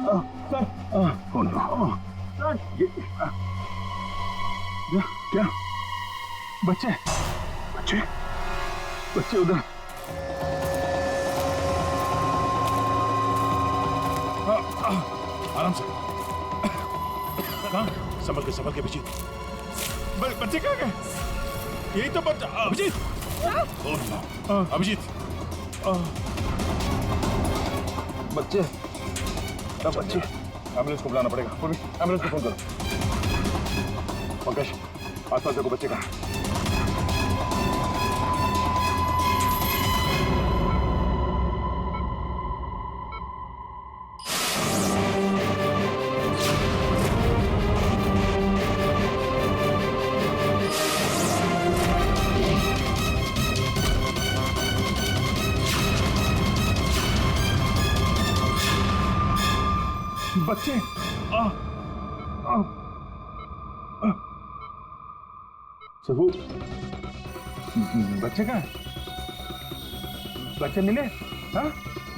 Oh no. क्या? बच्चे? बच्चे? बच्चे उधर? आराम से। कहाँ? संभल के अभिजीत। बच्चे कहाँ गए? यही तो बच्चा। अभिजीत! अभिजीत! बच्चे? बच्चे? एम्बुलेंस को बुलाना पड़ेगा। एम्बुलेंस को फोन करो। पंकज, आसपास देखो बच्चे कहाँ? बच्चे सबू, बच्चे कहाँ? बच्चे मिले? हाँ?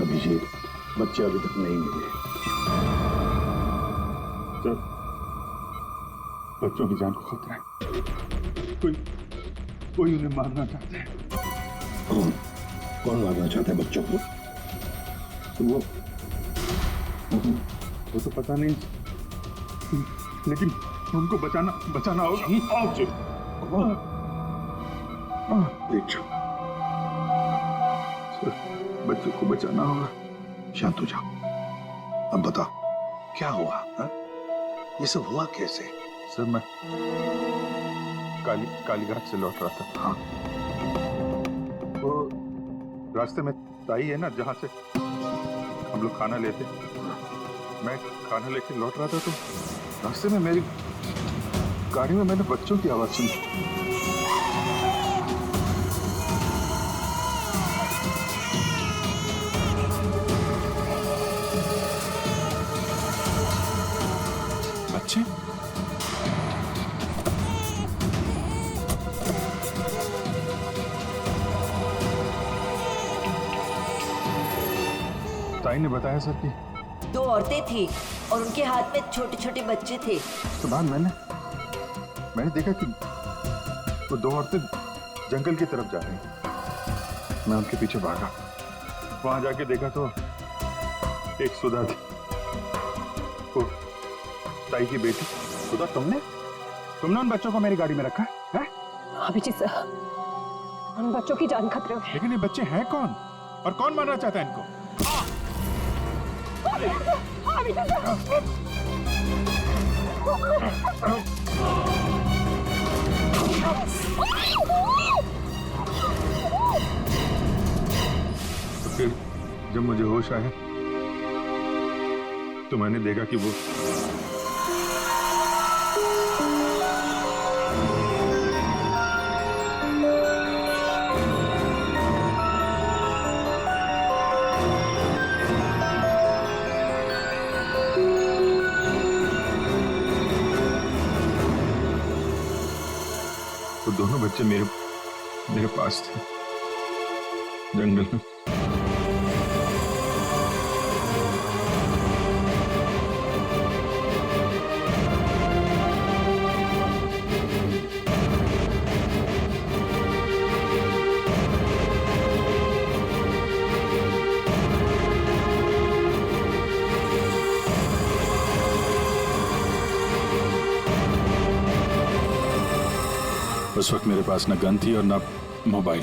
अभिजीत, बच्चे अभी तक नहीं मिले। सर, बच्चों की जान को खतरा है। कोई उन्हें मारना चाहता है। कौन मारना चाहता है बच्चों को? वो तो पता नहीं, लेकिन उनको बचाना होगा। आओ जी। बच्चों को बचाना होगा। शांत हो जाओ। अब बताओ क्या हुआ? हा? ये सब हुआ कैसे? सर, मैं कालीघाट से लौट रहा था। हाँ। वो रास्ते में ताई है ना, जहाँ से हम लोग खाना लेते, मैं खाना लेके लौट रहा था तो रास्ते में मेरी गाड़ी में मैंने बच्चों की आवाज सुनी। बच्चे? ताई ने बताया सर कि 2 औरतें थी और उनके हाथ में छोटे छोटे बच्चे थे। उसके बाद मैंने देखा कि वो 2 औरतें जंगल की तरफ जा रही। मैं उनके पीछे भागा। वहां जाके देखा तो एक सुधा थी, वो ताई की बेटी। सुधा, तुमने उन बच्चों को मेरी गाड़ी में रखा है? अभिजीत सर, उन बच्चों की जान खतरे में है। लेकिन ये बच्चे हैं कौन और कौन मारना चाहता है इनको? तो फिर जब मुझे होश आया तो मैंने देखा कि वो दोनों बच्चे मेरे पास थे जंगल में। उस वक्त मेरे पास ना गन थी और ना मोबाइल,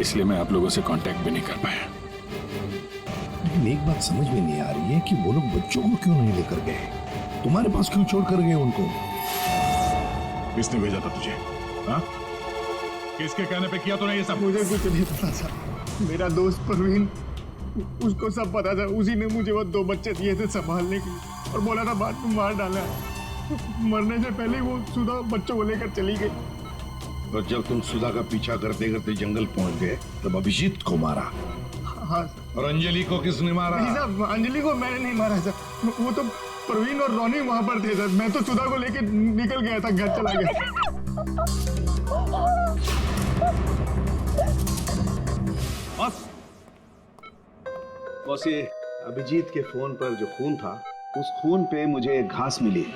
इसलिए मैं आप लोगों से कांटेक्ट भी नहीं कर पाया। लेकिन एक बात समझ में नहीं आ रही है कि वो लोग बच्चों को क्यों नहीं लेकर गए? तुम्हारे पास क्यों छोड़ कर गए उनको? किसने भेजा था तुझे? हाँ? किसके कहने पे किया तूने ये सब? मुझे कुछ नहीं पता था। मेरा दोस्त परवीन, उसको सब पता था। उसी ने मुझे वो 2 बच्चे दिए थे संभालने के लिए और बोला था बाद में मार डाला। मरने से पहले वो सुधा बच्चों को लेकर चली गई। और जब तुम सुधा का पीछा करते करते जंगल पहुंच गए तब अभिजीत को मारा। हाँ। और अंजलि को किसने मारा? नहीं साहब, अंजलि को मैंने नहीं मारा सर। वो तो परवीन और रोनी वहां पर थे सर। मैं तो सुधा को लेकर निकल गया था, घर चला गया। बस ये अभिजीत के फोन पर जो खून था, उस खून पे मुझे एक घास मिली है।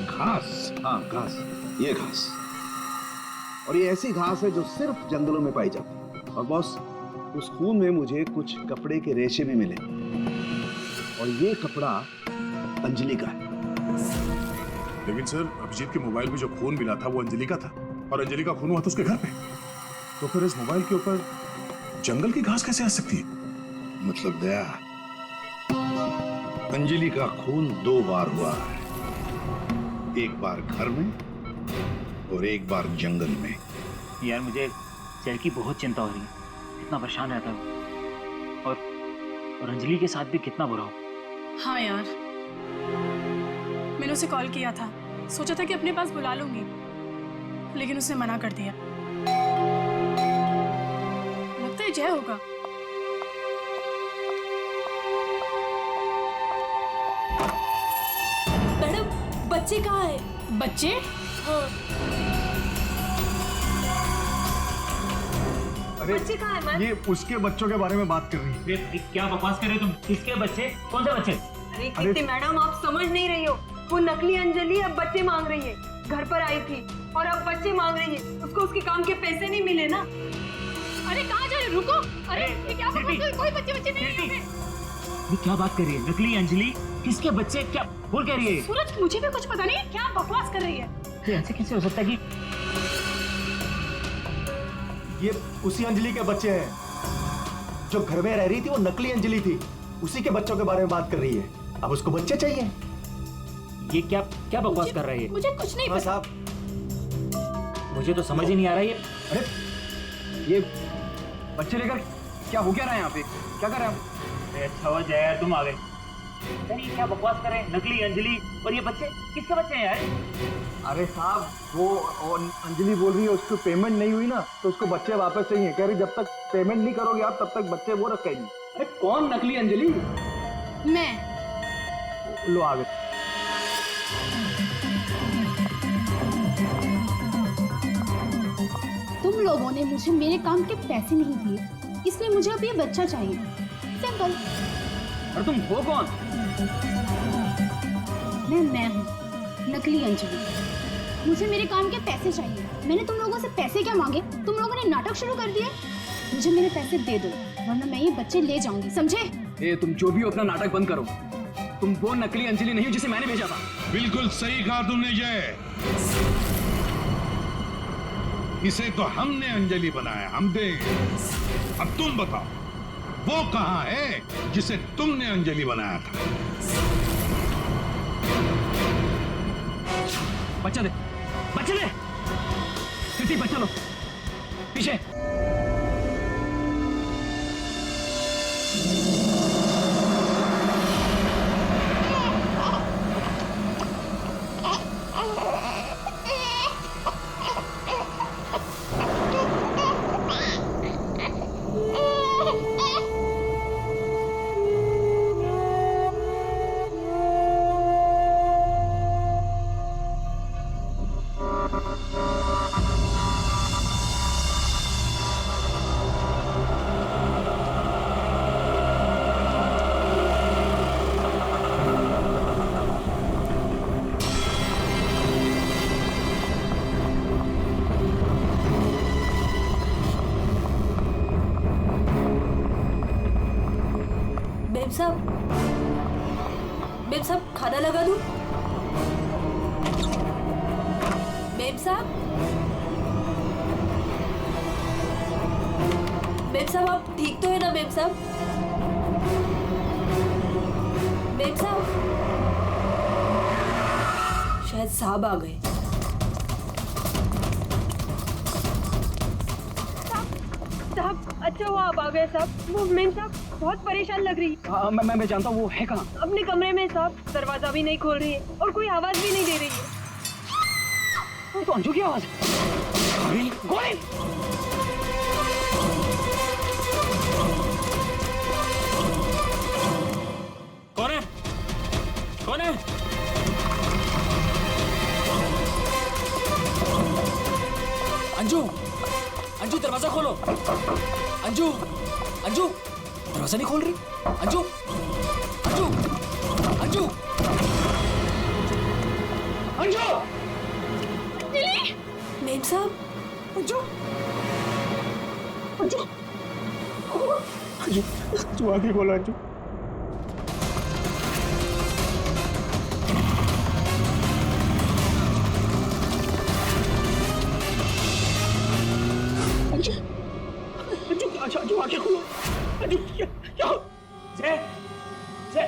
घास? हाँ, घास, ये घास। और ये ऐसी घास है जो सिर्फ जंगलों में पाई जाती है। और बॉस, उस खून में मुझे कुछ कपड़े के रेशे भी मिले, और ये कपड़ा अंजलि का है। लेकिन सर, अभिजीत के मोबाइल में जो खून मिला था वो अंजलि का था, और अंजलि का खून हुआ था उसके घर पे। तो फिर इस मोबाइल के ऊपर जंगल की घास कैसे आ सकती है? मतलब दया, अंजलि का खून 2 बार हुआ है, एक बार घर में और एक बार जंगल में। यार मुझे सर की बहुत चिंता हो रही है, कितना परेशान रहता है और अंजलि के साथ भी कितना बुरा हो। हाँ यार, मैंने उसे कॉल किया था, सोचा था कि अपने पास बुला लूंगी, लेकिन उसने मना कर दिया। लगता है जय होगा। मैडम, बच्चे कहाँ है? बच्चे? हाँ। अरे बच्चे कहाँ है मैम? ये उसके बच्चों के बारे में बात कर रही है। क्या बकवास कर रहे हो तुम? किसके बच्चे? कौन से बच्चे? अरे कीर्ति मैडम, आप समझ नहीं रही हो। वो नकली अंजलि अब बच्चे मांग रही है। घर पर आई थी और अब बच्चे मांग रही है। उसको उसके काम के पैसे नहीं मिले ना। अरे कहाँ जा रहे? रुको। अरे ये क्या बकवास कर रही हो? कोई बच्चे नहीं है यहाँ पे। ये क्या बात कर रही है? नकली अंजलि? किसके बच्चे? क्या बोल कह रही है? सूरज, मुझे भी कुछ पता नहीं, क्या बकवास कर रही है। ये ऐसे कैसे हो सकता है कि ये उसी अंजलि के बच्चे हैं जो घर में रह रही थी। वो नकली अंजलि थी, उसी के बच्चों के बारे में बात कर रही है। अब उसको बच्चे चाहिए। ये क्या क्या बकवास कर रही है? मुझे कुछ नहीं हाँ पता। साहब, मुझे तो समझ ही नहीं आ रहा है ये। अरे ये बच्चे लेकर क्या हो क्या रहा है यहाँ पे? क्या कर रहे हैं हम? अच्छा हुआ जय यार तुम आ गए। यार ये क्या बकवास कर रहे हैं? नकली अंजलि और ये बच्चे किसके बच्चे हैं यार? अरे साहब, वो अंजलि बोल रही है उसको पेमेंट नहीं हुई ना, तो उसको बच्चे वापस चाहिए। कह रही जब तक पेमेंट नहीं करोगे आप तब तक बच्चे वो रखेगी। अरे कौन नकली अंजलि? मैं लो आ गए। तुम लोगों ने मुझे मेरे काम के पैसे नहीं दिए, इसलिए मुझे अब ये बच्चा चाहिए। सिंपल। और तुम हो कौन? मैं हूँ नकली अंजलि। मुझे मेरे काम के पैसे चाहिए। मैंने तुम लोगों से पैसे क्या मांगे? तुम लोगों ने नाटक शुरू कर दिया। मुझे मेरे पैसे दे दो, वरना मैं ये बच्चे ले जाऊंगी, समझे? ए, तुम जो भी हो अपना नाटक बंद करो। तुम वो नकली अंजलि नहीं हो जिसे मैंने भेजा था। बिल्कुल सही कहा तुमने जय। इसे तो हमने अंजलि बनाया, हम देंगे। अब तुम बताओ, वो कहाँ है जिसे तुमने अंजलि बनाया था? बच्चा दे, बच्चा दे। कृति बच्चा लो, पीछे। बेब साहब खाना लगा दूं? बेब साहब, बेब साहब आप ठीक तो है ना? बेब साहब, बेब साहब, शायद साहब आ गए। साहब, अच्छा हुआ आप आ गए साहब। वो मेम साहब बहुत परेशान लग रही है। मैं जानता हूँ वो है कहाँ। अपने कमरे में साहब, दरवाजा भी नहीं खोल रही है और कोई आवाज भी नहीं दे रही है। तो अंजू की आवाज। गोली। कौन है? कौन है? अंजू, अंजू दरवाजा खोलो। अंजू, अंजू, दरवाजा नहीं खोल रही। अंजू, अंजू, अंजू, अंजू, मेम साहब, अंजू, अंजू, अंजू, तू आगे बोला अंजू। अंजू, अंजू, अंजू आगे खोलो। अंजू क्या जय, जय,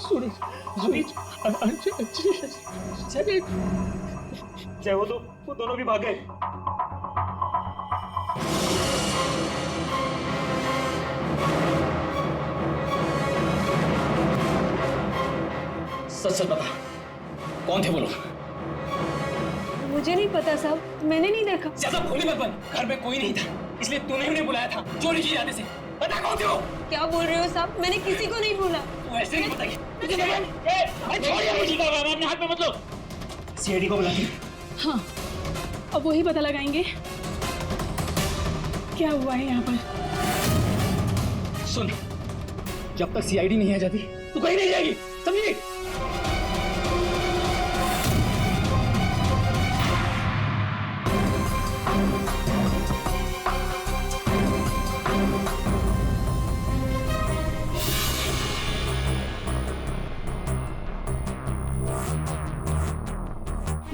सुनो अभी अंजू, जय, जय वो दोनों भी भाग गए। सच सच बता, कौन थे वो लोग? मुझे नहीं पता साहब, मैंने नहीं देखा। ज्यादा भोली मत बन, घर में कोई नहीं था, इसलिए तूने उन्हें बुलाया था चोरी की इरादे से। बता कौन थे वो? क्या बोल रहे हो साहब, मैंने किसी को नहीं बोला। तू ऐसे नहीं बताएगी। अपने हाथ में मत लो। सीआईडी को बुलाइए। हाँ, अब वही पता लगाएंगे क्या हुआ है यहाँ पर। सुन, जब तक सीआईडी नहीं आ जाती तू कहीं नहीं जाएगी, समझी?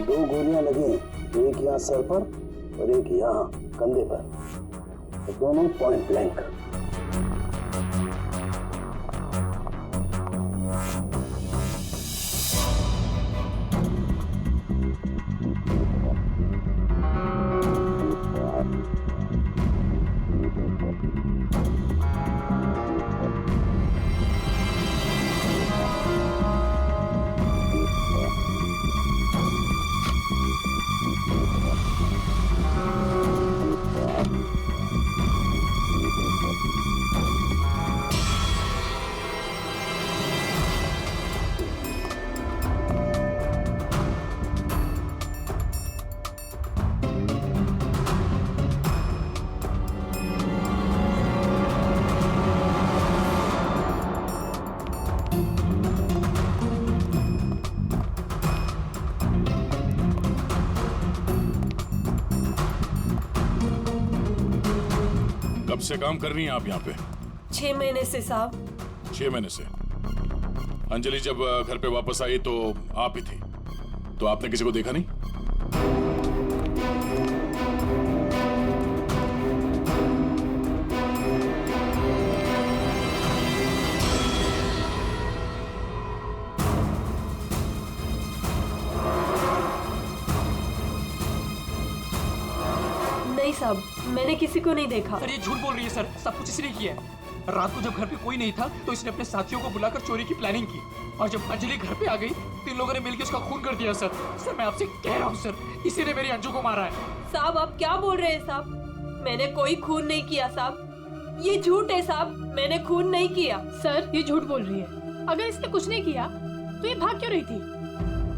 दो गोलियां लगी, एक यहाँ सर पर और एक यहाँ कंधे पर, दोनों पॉइंट ब्लैंक। कब से काम कर रही हैं आप यहाँ पे? 6 महीने से साहब। 6 महीने से। अंजलि जब घर पे वापस आई तो आप ही थी, तो आपने किसी को देखा नहीं? नहीं साहब, मैंने किसी को नहीं देखा। सर ये झूठ बोल रही है सर, सब कुछ इसने किया है। रात को जब घर पे कोई नहीं था तो इसने अपने साथियों को बुलाकर चोरी की प्लानिंग की, और जब अंजलि घर पे आ गई तो इन लोगों ने मिलकर उसका खून कर दिया। सर सर मैं आपसे कह रहा हूँ सर, इसी ने मेरी अंजू को मारा है। साहब आप क्या बोल रहे हैं साहब, मैंने कोई खून नहीं किया साहब, ये झूठ है साहब, मैंने खून नहीं किया। सर ये झूठ बोल रही है, अगर इसने कुछ नहीं किया तो ये भाग क्यों रही थी?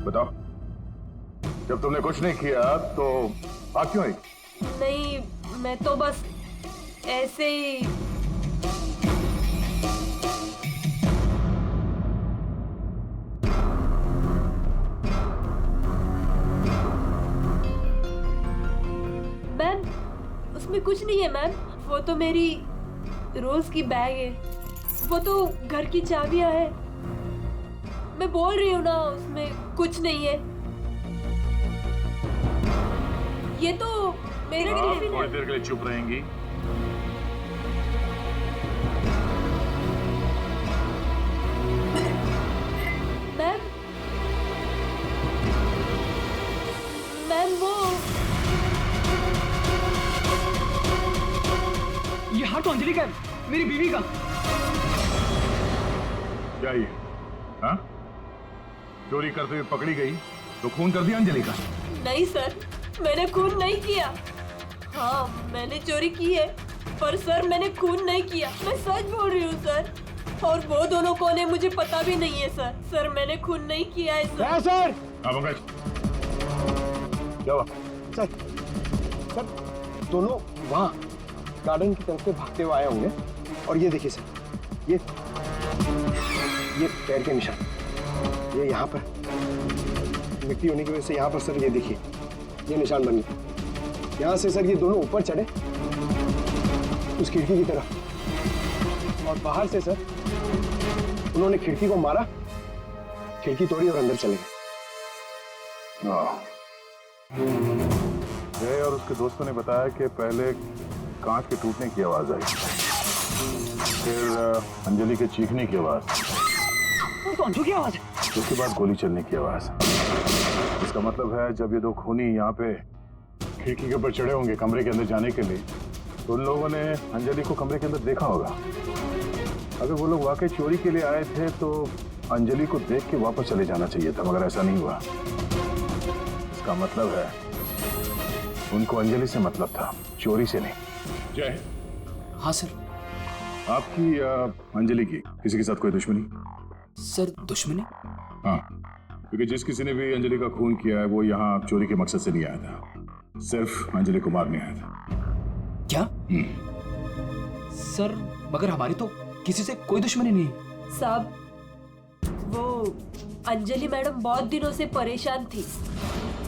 बताओ, जब तुमने कुछ नहीं किया तो भाग क्यों आई? नहीं, मैं तो बस ऐसे ही। मैम उसमें कुछ नहीं है मैम, वो तो मेरी रोज की बैग है, वो तो घर की चाबियां है। मैं बोल रही हूँ ना, उसमें कुछ नहीं है। ये तो मेरा टिफिन है। थोड़ी देर के लिए चुप रहेंगी? मैम, मैम वो ये हाथ तो अंजलि का है, मेरी बीवी का। क्या ये? हाँ? चोरी करते हुए पकड़ी गई तो खून कर दिया अंजलि का? नहीं सर, मैंने खून नहीं किया। हाँ मैंने चोरी की है, पर सर मैंने खून नहीं किया, मैं सच बोल रही हूँ सर। और वो दोनों कौन है मुझे पता भी नहीं है सर। सर मैंने खून नहीं किया है सर। सर हाँ पंकज, क्या हुआ? सर दोनों वहाँ गार्डन की तरफ से भागते हुए आए होंगे, और ये देखिए सर, ये पैर के निशान, ये यहाँ पर मिट्टी होने की वजह से यहाँ पर सर ये देखिए ये निशान बन गए। यहाँ से सर ये दोनों ऊपर चढ़े उस खिड़की की तरफ, और बाहर से सर उन्होंने खिड़की को मारा, खिड़की तोड़ी और अंदर चले गए। जय और उसके दोस्तों ने बताया कि पहले कांच के टूटने की आवाज आई, फिर अंजलि के चीखने की आवाज, की आवाज, उसके बाद गोली चलने की आवाज। इसका मतलब है जब ये दो खूनी यहाँ पे खिड़की के ऊपर चढ़े होंगे कमरे के अंदर जाने के लिए, तो उन लोगों ने अंजलि को कमरे के अंदर देखा होगा। अगर वो लोग वाकई चोरी के लिए आए थे तो अंजलि को देख के वापस चले जाना चाहिए था, मगर ऐसा नहीं हुआ। इसका मतलब है उनको अंजलि से मतलब था, चोरी से नहीं। जय, हाँ सर। आपकी अंजलि की किसी के साथ कोई दुश्मनी? सर दुश्मनी? हाँ, क्योंकि जिस किसी ने भी अंजलि का खून किया है वो यहाँ चोरी के मकसद से नहीं आया था, सिर्फ अंजलि को मारने आया था। क्या? सर मगर हमारी तो किसी से कोई दुश्मनी नहीं। साहब, वो अंजलि मैडम बहुत दिनों से परेशान थी।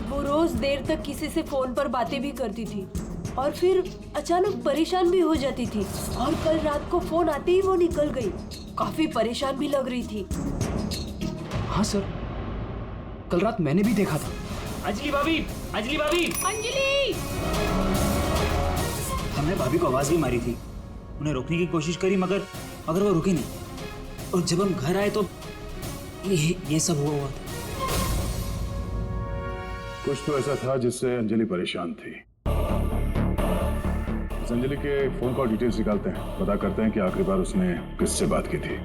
वो रोज देर तक किसी से फोन पर बातें भी करती थी और फिर अचानक परेशान भी हो जाती थी, और कल रात को फोन आते ही वो निकल गई। काफी परेशान भी लग रही थी। हाँ सर, कल रात मैंने भी देखा था। अंजलि भाभी, अंजलि भाभी, अंजलि! हमने भाभी को आवाज भी मारी थी, उन्हें रोकने की कोशिश करी, मगर वो रुके नहीं। और जब हम घर आए तो ये सब हुआ था। कुछ तो ऐसा था जिससे अंजलि परेशान थी। इस अंजलि के फोन कॉल डिटेल्स निकालते हैं, पता करते हैं कि आखिरी बार उसने किससे बात की थी।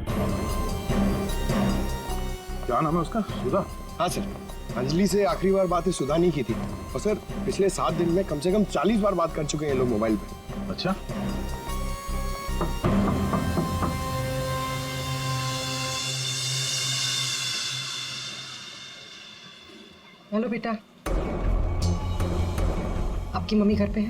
क्या नाम है उसका? सुधा? हाँ सर, अंजलि से आखिरी बार बात सुधा नहीं की थी, और सर पिछले 7 दिन में कम से कम 40 बार बात कर चुके हैं ये लोग मोबाइल पे। अच्छा, हेलो बेटा, आपकी मम्मी घर पे है?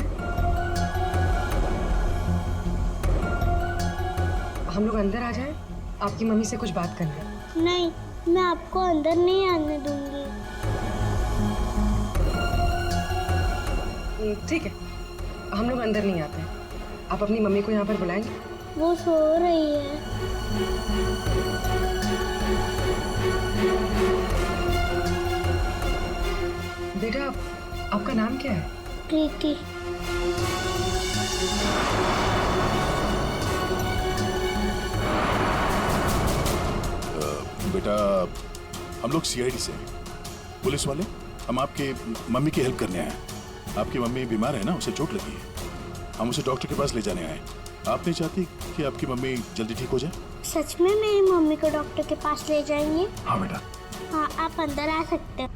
हम लोग अंदर आ जाएं? आपकी मम्मी से कुछ बात करनी है। नहीं, मैं आपको अंदर नहीं आने दूंगी। ठीक है, हम लोग अंदर नहीं आते हैं। आप अपनी मम्मी को यहाँ पर बुलाएंगे? वो सो रही है। बेटा, आपका नाम क्या है? प्रीति। बेटा, हम लोग सीआईडी से हैं, पुलिस वाले। हम आपके मम्मी की हेल्प करने आए हैं। आपकी मम्मी बीमार है ना, उसे चोट लगी है, हम उसे डॉक्टर के पास ले जाने आए। आप नहीं चाहती कि आपकी मम्मी जल्दी ठीक हो जाए? सच में मेरी मम्मी को डॉक्टर के पास ले जाएंगे? हाँ बेटा। हाँ, आप अंदर आ सकते हो।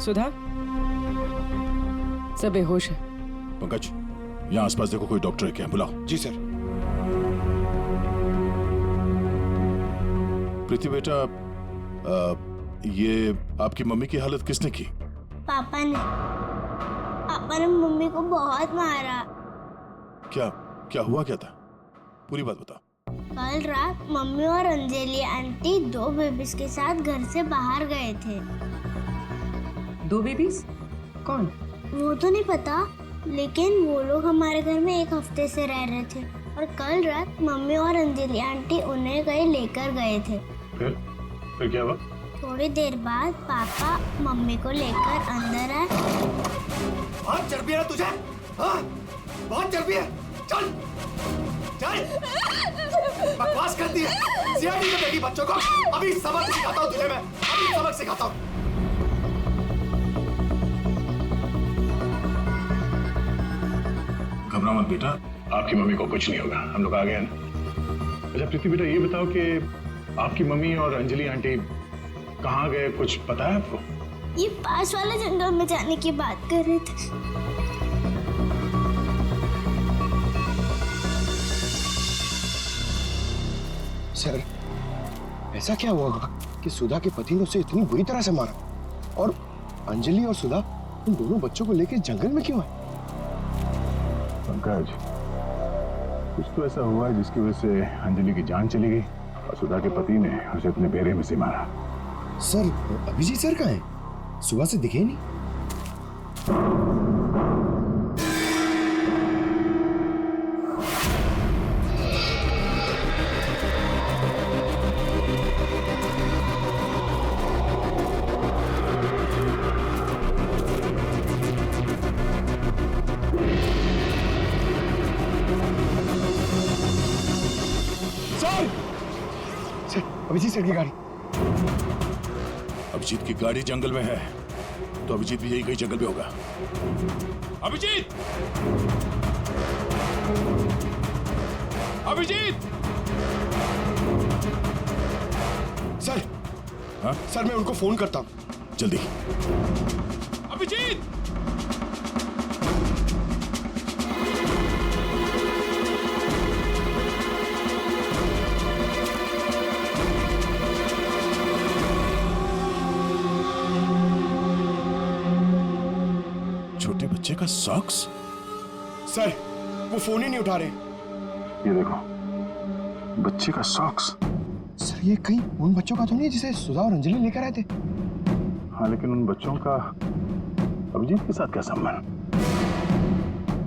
सुधा, सब बेहोश है। पंकज, यहाँ आसपास देखो कोई डॉक्टर है क्या, बुलाओ। जी सर। प्रीति बेटा, ये आपकी मम्मी की हालत किसने की? पापा ने मम्मी को बहुत मारा। क्या हुआ क्या था? पूरी बात बताओ। कल रात मम्मी और अंजलि आंटी 2 बेबीज के साथ घर से बाहर गए थे। 2 बेबीज? कौन? वो तो नहीं पता, लेकिन वो लोग हमारे घर में 1 हफ्ते से रह रहे थे, और कल रात मम्मी और अंजलि आंटी उन्हें कहीं लेकर गए थे। फिर क्या हुआ? थोड़ी देर बाद पापा मम्मी को लेकर अंदर आए। बहुत चर्बी है तुझे? हाँ? बहुत चर्बी है? चल चल, बकवास करती है। सीआईडी में देखी बच्चों को। अभी सबक सिखाता हूँ तुझे मैं, अभी सबक सिखाता हूँ। घबरा मत बेटा, आपकी मम्मी को कुछ नहीं होगा, हम लोग आ गए ना। अच्छा प्रीति बेटा, ये बताओ कि आपकी मम्मी और अंजलि आंटी कहाँ गए, कुछ पता है आपको? ये पास वाले जंगल में जाने की बात कर रहे थे। सर, ऐसा क्या हुआ होगा कि सुधा के पति ने उसे इतनी बुरी तरह से मारा, और अंजलि और सुधा उन दोनों बच्चों को लेकर जंगल में क्यों आए? पंकज, कुछ तो ऐसा हुआ है जिसकी वजह से अंजलि की जान चली गई और सुधा के पति ने उसे अपने बेरे में से मारा। सर, अभिजीत सर कहाँ हैं? सुबह से दिखे ही नहीं। सर, अभिजीत सर की गाड़ी। अभिजीत की गाड़ी जंगल में है, तो अभिजीत भी यही कहीं जंगल में होगा। अभिजीत! अभिजीत! सर, हाँ? सर मैं उनको फोन करता हूँ। जल्दी। अभिजीत! छोटे बच्चे का सॉक्स? सर, वो फोन ही नहीं उठा रहे। ये देखो, बच्चे का सॉक्स। सर, ये कहीं उन बच्चों का तो नहीं है जिसे सुधा और अंजलि लेकर आए थे? हाँ, लेकिन उन बच्चों का अभिजीत के साथ क्या संबंध?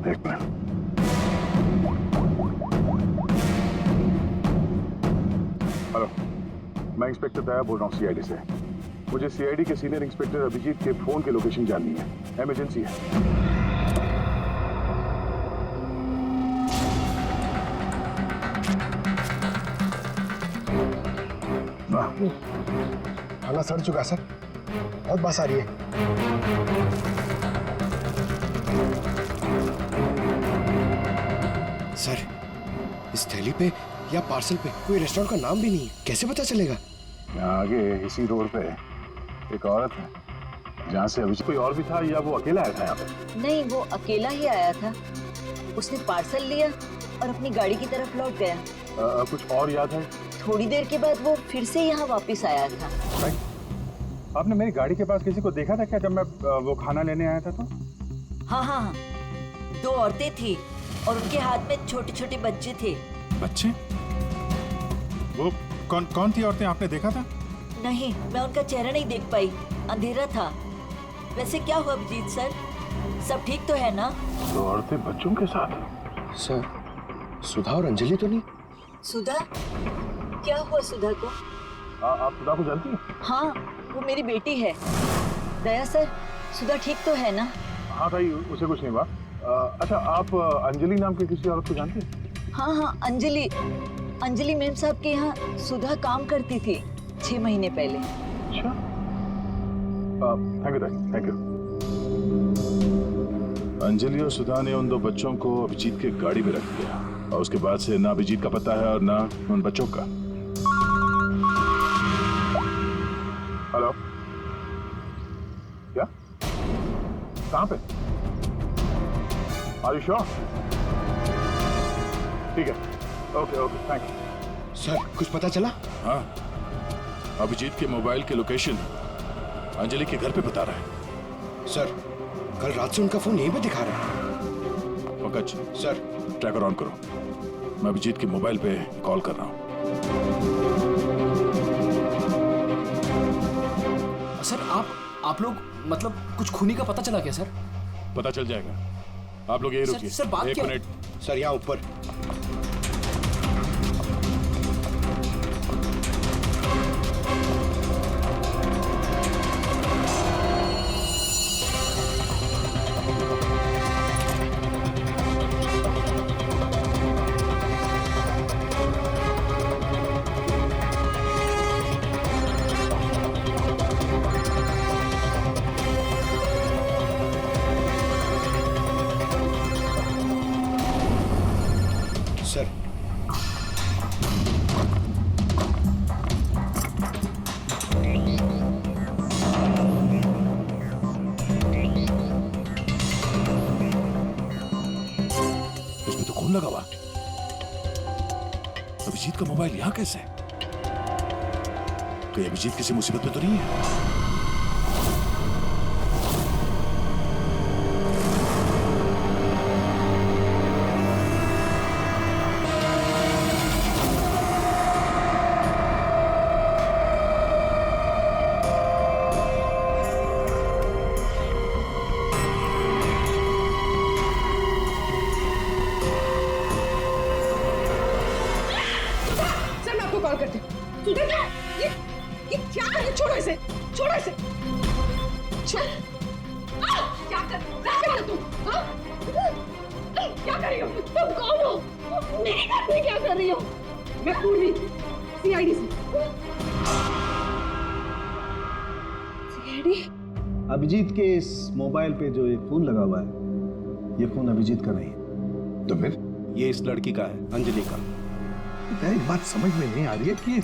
एक मिनट। हेलो, मैं इंस्पेक्टर दया बोल रहा हूँ सीआईडी से। मुझे सीआईडी के सीनियर इंस्पेक्टर अभिजीत के फोन की लोकेशन जाननी है, इमरजेंसी है। थाना सड़ चुका सर, बहुत बस आ रही है। सर, इस थैली पे या पार्सल पे कोई रेस्टोरेंट का नाम भी नहीं है, कैसे पता चलेगा? यहाँ आगे इसी रोड पे एक औरत है, जहाँ से अभिजीत कोई और भी था या वो अकेला आया था यहाँ पे? नहीं, वो अकेला ही आया था। उसने पार्सल लिया और अपनी गाड़ी की तरफ लौट गया। कुछ और याद है? थोड़ी देर के बाद वो फिर से यहाँ वापस आया था। आपने मेरी गाड़ी के पास किसी को देखा था क्या जब मैं वो खाना लेने आया था तो? हाँ हाँ हाँ, 2 औरतें थी और उनके हाथ में छोटे छोटे बच्चे थे। बच्चे? वो कौन थी औरतें, आपने देखा था? नहीं, मैं उनका चेहरा नहीं देख पाई, अंधेरा था। वैसे क्या हुआ अभिजीत सर, सब ठीक तो है ना? 2 औरतें बच्चों के साथ? सर, सुधा और अंजलि तो नहीं? सुधा? क्या हुआ सुधा को? आप सुधा को जानती हैं? हाँ, वो मेरी बेटी है। दया सर, सुधा ठीक तो है ना? हाँ भाई, उसे कुछ नहीं हुआ। अच्छा, आप अंजलि नाम के किसी औरत को जानती हैं? हाँ हाँ, अंजलि मैम साहब के यहाँ सुधा काम करती थी 6 महीने पहले। अच्छा, थैंक यू। अंजलि और सुधा ने उन 2 बच्चों को अभिजीत के गाड़ी में रख दिया और उसके बाद से ना अभिजीत का पता है और ना उन बच्चों का। हेलो, क्या? कहाँ पे? Are you sure? ठीक है, ओके, थैंक यू। सर, कुछ पता चला? हाँ, अभिजीत के मोबाइल की लोकेशन अंजलि के घर पे बता रहा है। सर, कल रात से उनका फोन यहीं पे दिखा रहा है। पंकज, सर, ट्रैकर ऑन करो, मैं अभिजीत के मोबाइल पे कॉल कर रहा हूँ। सर, आप लोग मतलब कुछ खूनी का पता चला क्या सर? पता चल जाएगा, आप लोग यही रुकिए। सर, बात 1 क्या? मिनट। सर, यहाँ ऊपर। सर, इसमें तो खून लगा हुआ। अभिजीत का मोबाइल यहाँ कैसे? कहीं अभिजीत किसी मुसीबत में तो नहीं है? कॉल करती हूँ। सुधा क्या? ये क्या है? छोड़ो इसे, छोड़ो इसे। छोड़। क्या कर रही हो तुम? हाँ? क्या कर रही हो? तुम कौन हो? मेरे घर में क्या कर रही हो? मैं पूर्वी, सीआईडी से। सीआईडी? अभिजीत के इस मोबाइल पे जो एक फोन लगा हुआ है, ये फोन अभिजीत का नहीं है। तो फिर ये इस लड़की का है, अंजलि का। एक बात समझ में नहीं आ रही है कि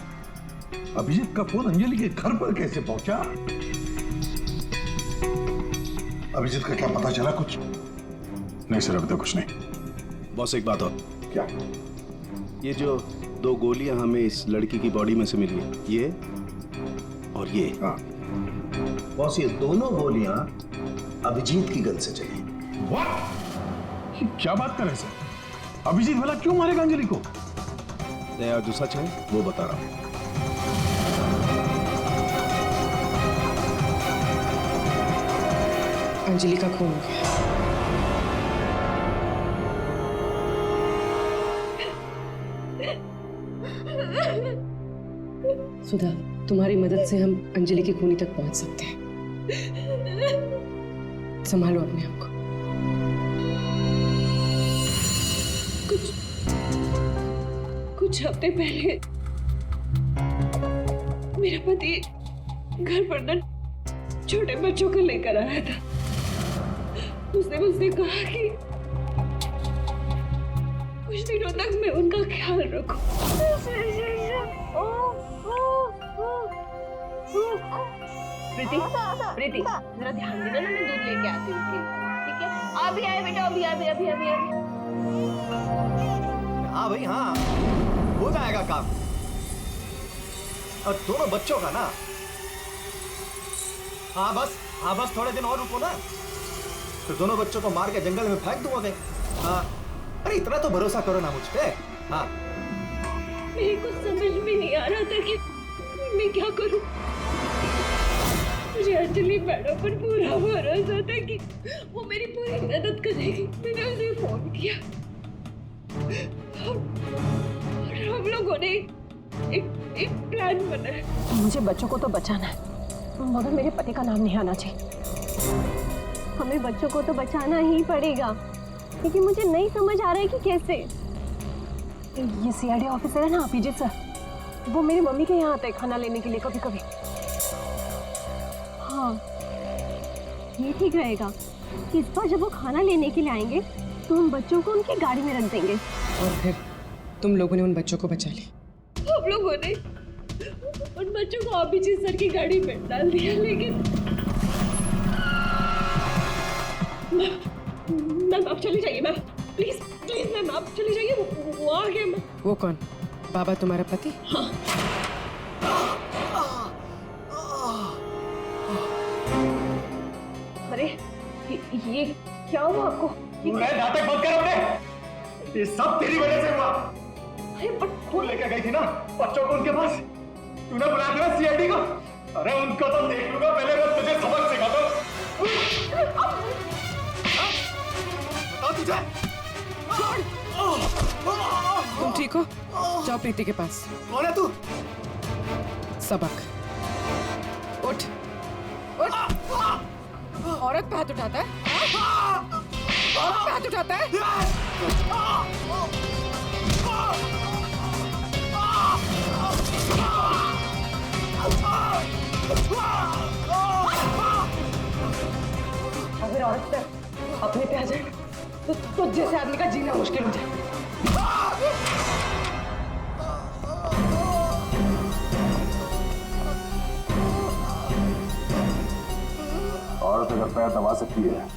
अभिजीत का फोन अंजलि के घर पर कैसे पहुंचा? अभिजीत का क्या पता चला कुछ? नहीं सर, अभी तक कुछ नहीं। बॉस एक बात और। क्या? ये जो 2 गोलियां हमें इस लड़की की बॉडी में से मिली है, ये और ये। हाँ। बॉस ये दोनों गोलियां अभिजीत की गन से चली। What? क्या बात कर रहे हैं सर? अभिजीत भला क्यों मारेगा अंजलि को? दया जो सच है वो बता रहा हूं। अंजलि का खून हो गया। सुधा, तुम्हारी मदद से हम अंजलि की खूनी तक पहुंच सकते हैं। संभालो अपने आप को। कुछ हफ्ते पहले मेरा पति घर पर न छोटे बच्चों को लेकर आया था। उसने मुझसे कहा कि कुछ दिनों तक मैं उनका ख्याल रखूं। प्रीति, प्रीति, जरा ध्यान देना ना, मैं दूध लेके आती हूँ। ठीक है? अभी आए बेटा, अभी। हाँ भाई हाँ, हो जाएगा काम। और दोनों बच्चों का ना, हाँ बस थोड़े दिन और रुको ना, फिर दोनों बच्चों को मार के जंगल में फेंक दूंगा। हाँ, अरे इतना तो भरोसा करो ना मुझ पे। हाँ, मेरे को समझ में नहीं आ रहा था कि मैं क्या करूं। मुझे अंजलि मैडम पर पूरा भरोसा था कि वो मेरी पूरी मदद करेगी। मैंने उसे फोन किया और हम लोगों ने एक प्लान बनाया। मुझे बच्चों को तो बचाना है, मगर मेरे पति का नाम नहीं आना चाहिए। हमें बच्चों को तो बचाना ही पड़ेगा, लेकिन मुझे नहीं समझ आ रहा है कि कैसे। ये सीआईडी ऑफिसर है ना अभिजीत सर, वो मेरी मम्मी के यहाँ आते हैं खाना लेने के लिए कभी कभी। हाँ, ये ठीक रहेगा कि इस बार जब वो खाना लेने के लिए आएंगे तो हम बच्चों को उनकी गाड़ी में रख देंगे। और फिर तुम लोगों ने उन बच्चों को बचा लिया। हम लोगों ने उन बच्चों को अभिजीत सर की गाड़ी में डाल दिया, लेकिन मैम आप चली जाइए। मैम प्लीज मैम आप चली जाइए। वो आ गया। मैम वो कौन? बाबा तुम्हारा पति? हाँ। अरे ये क्या हुआ आपको? नाटक बंद कर अपने। ये सब तेरी वजह से हुआ। अरे पर तू लेकर गई थी ना बच्चों को उनके पास, तूने बुलाया था सीआईडी को। अरे उनको तो देख लूंगा, पहले मैं तुझे सबक सिखाता हूं। बताओ तुझे। तुम ठीक हो? जाओ प्रीति के पास। कौन है तू? सबक। उठ। औरत पे हाथ उठाता है? औरत पे हाथ उठाता है? अगर औरत पे अपने पे आ जाए तो जैसे आदमी का जीना मुश्किल हो जाए। औरत अगर पैर दबा सकती है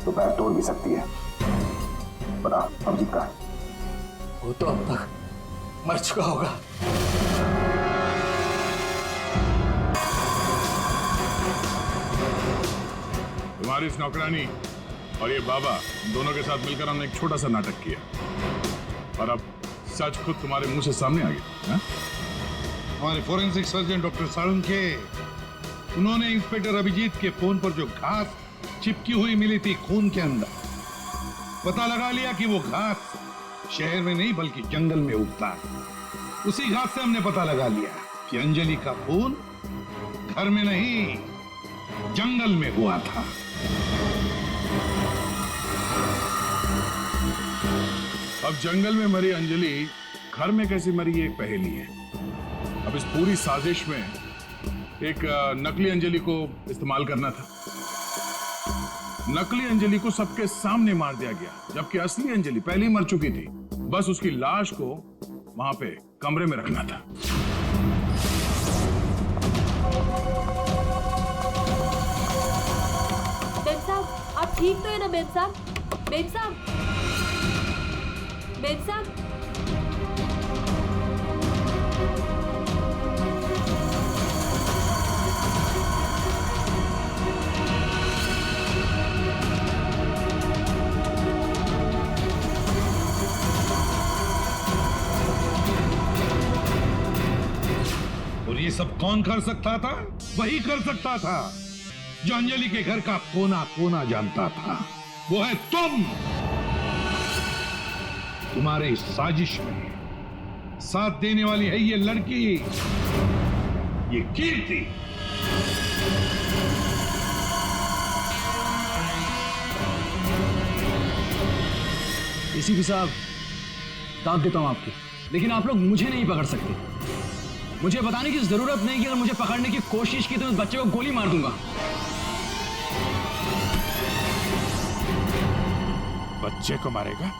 तो पैर तोड़ भी सकती है। बता अभिजीत का? वो तो अब तक मर चुका होगा। तुम्हारी इस नौकरानी और ये बाबा दोनों के साथ मिलकर हमने एक छोटा सा नाटक किया और अब सच खुद तुम्हारे मुंह से सामने आ गया। हमारे फोरेंसिक सर्जन डॉक्टर साळुंखे, उन्होंने इंस्पेक्टर अभिजीत के फोन पर जो घास चिपकी हुई मिली थी खून के अंदर, पता लगा लिया कि वो घास शहर में नहीं बल्कि जंगल में उगता है। उसी घात से हमने पता लगा लिया कि अंजलि का खून घर में नहीं, जंगल में हुआ था। अब जंगल में मरी अंजलि घर में कैसे मरी, ये एक पहेली है। अब इस पूरी साजिश में एक नकली अंजलि को इस्तेमाल करना था। नकली अंजलि को सबके सामने मार दिया गया, जबकि असली अंजलि पहले ही मर चुकी थी। बस उसकी लाश को वहां पे कमरे में रखना था। बेब साहब, आप ठीक तो है ना बेब साहब? बेब साहब, बेब साहब, और ये सब कौन कर सकता था? वही कर सकता था जो अंजलि के घर का कोना कोना जानता था। वो है तुम। तुम्हारे इस साजिश में साथ देने वाली है ये लड़की, ये कीर्ति। एसीपी साहब, दाद देता हूं आपकी, लेकिन आप लोग मुझे नहीं पकड़ सकते। मुझे बताने की जरूरत नहीं कि अगर मुझे पकड़ने की कोशिश की तो उस बच्चे को गोली मार दूंगा। बच्चे को मारेगा?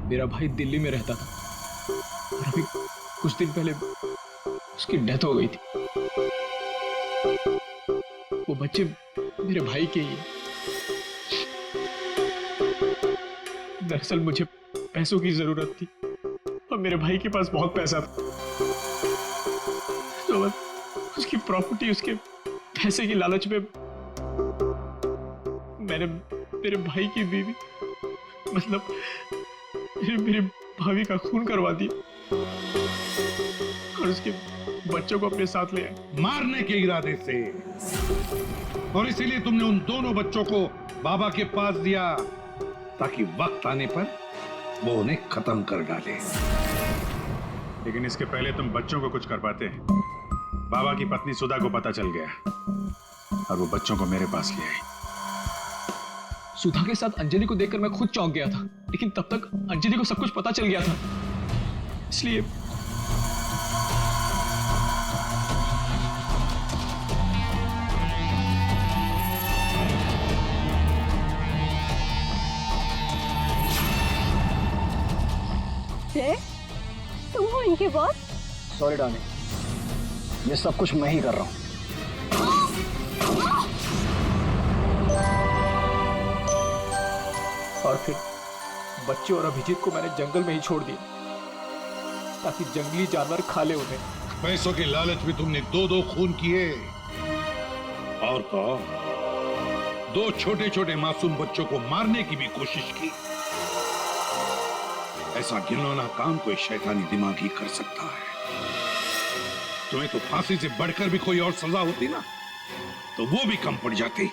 मेरा भाई दिल्ली में रहता था और अभी कुछ दिन पहले उसकी डेथ हो गई थी। वो बच्चे मेरे भाई के ही हैं। दरअसल मुझे पैसों की जरूरत थी और मेरे भाई के पास बहुत पैसा था, तो उसकी प्रॉपर्टी, उसके पैसे की लालच में मैंने मेरे भाई की बीवी, मतलब मेरी भाभी का खून करवा दिया और उसके बच्चों को अपने साथ ले आए मारने के इरादे से। और इसीलिए तुमने उन दोनों बच्चों को बाबा के पास दिया ताकि वक्त आने पर वो उन्हें खत्म कर डाले। लेकिन इसके पहले तुम बच्चों को कुछ कर पाते। बाबा की पत्नी सुधा को पता चल गया और वो बच्चों को मेरे पास ले आई। सुधा के साथ अंजलि को देखकर मैं खुद चौंक गया था, लेकिन तब तक अंजलि को सब कुछ पता चल गया था, इसलिए तुम हो इनके बॉस? सॉरी डार्लिंग, ये सब कुछ मैं ही कर रहा हूं। और फिर बच्चे और अभिजीत को मैंने जंगल में ही छोड़ दिया ताकि जंगली जानवर खा ले उन्हें। पैसों के लालच में तुमने दो खून किए और तो दो छोटे छोटे मासूम बच्चों को मारने की भी कोशिश की। ऐसा घिनौना काम कोई शैतानी दिमाग ही कर सकता है। तुम्हें तो फांसी से बढ़कर भी कोई और सजा होती ना, तो वो भी कम पड़ जाती।